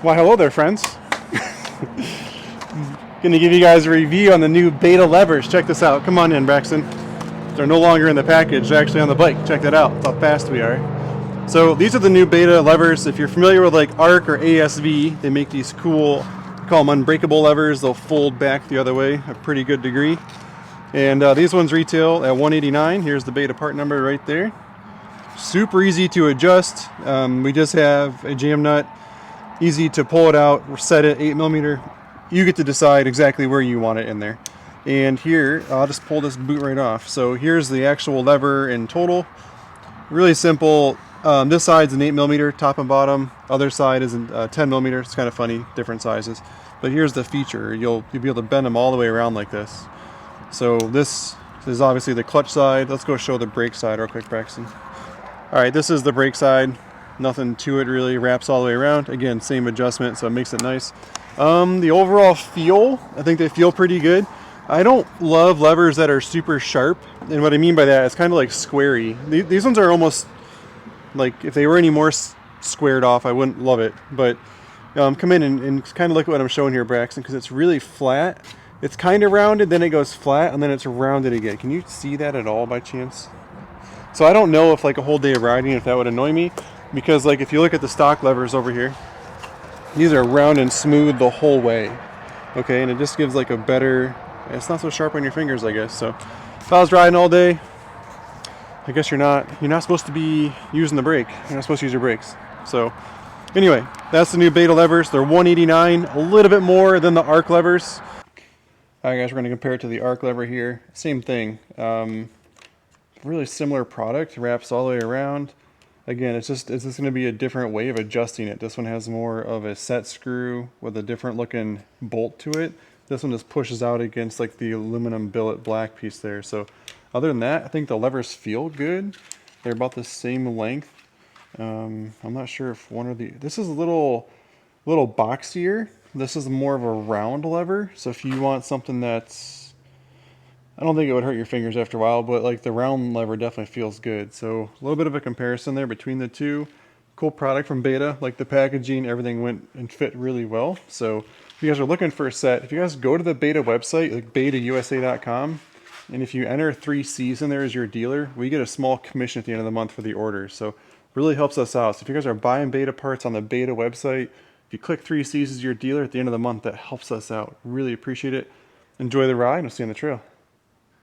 Why, hello there, friends. Gonna give you guys a review on the new Beta levers. Check this out. Come on in, Braxton. They're no longer in the package. They're actually on the bike. Check that out. That's how fast we are. So these are the new Beta levers. If you're familiar with like ARC or ASV, they make these cool, we call them unbreakable levers. They'll fold back the other way a pretty good degree. And these ones retail at $189. Here's the Beta part number right there. Super easy to adjust. We just have a jam nut. Easy to pull it out, set it 8mm. You get to decide exactly where you want it in there. And here, I'll just pull this boot right off. So here's the actual lever in total. Really simple. This side's an 8mm top and bottom. Other side is a 10mm. It's kind of funny, different sizes. But here's the feature. You'll be able to bend them all the way around like this. So this is obviously the clutch side. Let's go show the brake side real quick, Braxton. All right, this is the brake side. Nothing to it really, wraps all the way around. Again, same adjustment, so it makes it nice. The overall feel, I think they feel pretty good. I don't love levers that are super sharp, and what I mean by that is kind of like squarey. These ones are almost like, if they were any more squared off, I wouldn't love it. But come in and kind of look at what I'm showing here, Braxton, because it's really flat. It's kind of rounded, then it goes flat, and then it's rounded again. Can you see that at all by chance? So I don't know if like a whole day of riding, if that would annoy me. Because like if you look at the stock levers over here, these are round and smooth the whole way. Okay, and it just gives like a better, it's not so sharp on your fingers, I guess. So if I was riding all day, I guess you're not supposed to be using the brake. You're not supposed to use your brakes. So anyway, that's the new Beta levers. They're $189, a little bit more than the ARC levers. Alright guys, we're going to compare it to the ARC lever here. Same thing. Really similar product, wraps all the way around. Again, it's just going to be a different way of adjusting it. This one has more of a set screw with a different looking bolt to it. This one just pushes out against like the aluminum billet black piece there. So other than that, I think the levers feel good. They're about the same length. I'm not sure if one of the, this is a little boxier. This is more of a round lever. So if you want something that's, I don't think it would hurt your fingers after a while, but like the round lever definitely feels good. So a little bit of a comparison there between the two. Cool product from Beta, like the packaging, everything went and fit really well. So if you guys are looking for a set, if you guys go to the Beta website, like betausa.com, and if you enter 3Cs in there as your dealer, we get a small commission at the end of the month for the order. So really helps us out. So if you guys are buying Beta parts on the Beta website, if you click 3Cs as your dealer at the end of the month, that helps us out. Really appreciate it. Enjoy the ride, and we'll see you on the trail.